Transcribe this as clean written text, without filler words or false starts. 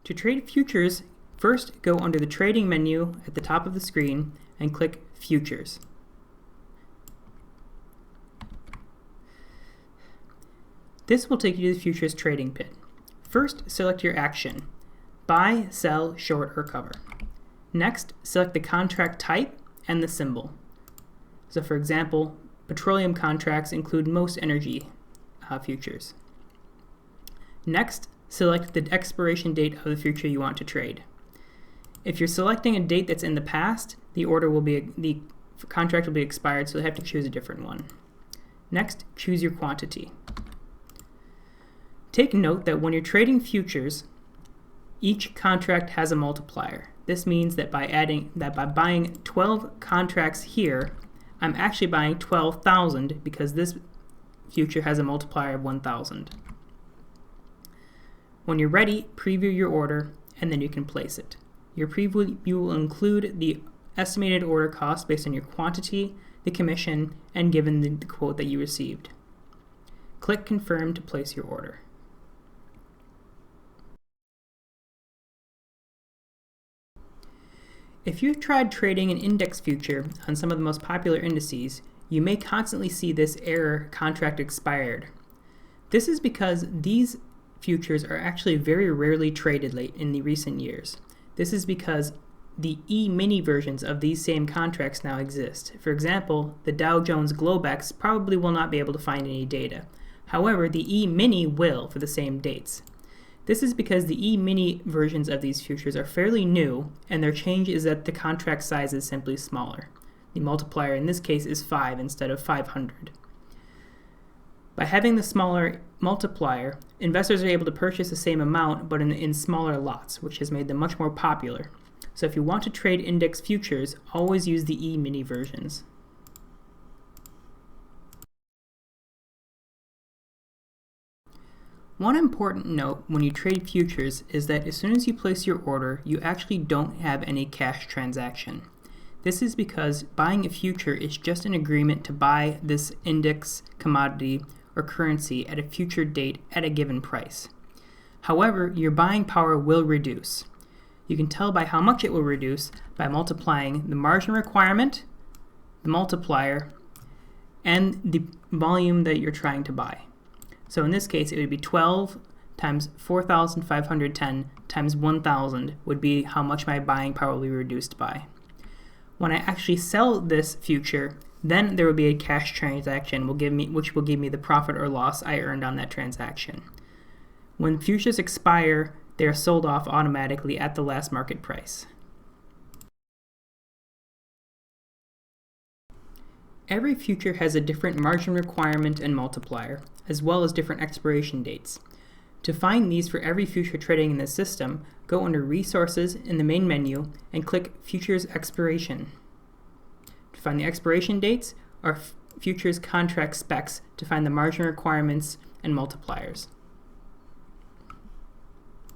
To trade futures, first go under the trading menu at the top of the screen and click Futures. This will take you to the futures trading pit. First, select your action: buy, sell, short, or cover. Next, select the contract type and the symbol. So for example, petroleum contracts include most energy futures. Next, select the expiration date of the future you want to trade. If you're selecting a date that's in the past, the contract will be expired, so you'll have to choose a different one. Next, choose your quantity. Take note that when you're trading futures, each contract has a multiplier. This means that by buying 12 contracts here, I'm actually buying 12,000 because this future has a multiplier of 1,000. When you're ready, preview your order, and then you can place it. Your preview will include the estimated order cost based on your quantity, the commission, and given the quote that you received. Click Confirm to place your order. If you've tried trading an index future on some of the most popular indices, you may constantly see this error, contract expired. This is because these futures are actually very rarely traded late in the recent years. This is because the E-mini versions of these same contracts now exist. For example, the Dow Jones Globex probably will not be able to find any data. However, the E-mini will for the same dates. This is because the E-mini versions of these futures are fairly new, and their change is that the contract size is simply smaller. The multiplier in this case is 5 instead of 500. By having the smaller multiplier, investors are able to purchase the same amount but in smaller lots, which has made them much more popular. So if you want to trade index futures, always use the E-mini versions. One important note when you trade futures is that as soon as you place your order, you actually don't have any cash transaction. This is because buying a future is just an agreement to buy this index commodity or currency at a future date at a given price. However, your buying power will reduce. You can tell by how much it will reduce by multiplying the margin requirement, the multiplier, and the volume that you're trying to buy. So in this case, it would be 12 times 4,510 times 1,000 would be how much my buying power will be reduced by. When I actually sell this future, then there will be a cash transaction which will give me the profit or loss I earned on that transaction. When futures expire, they are sold off automatically at the last market price. Every future has a different margin requirement and multiplier, as well as different expiration dates. To find these for every future trading in the system, go under Resources in the main menu and click Futures Expiration. To find the expiration dates, or Futures Contract Specs to find the margin requirements and multipliers.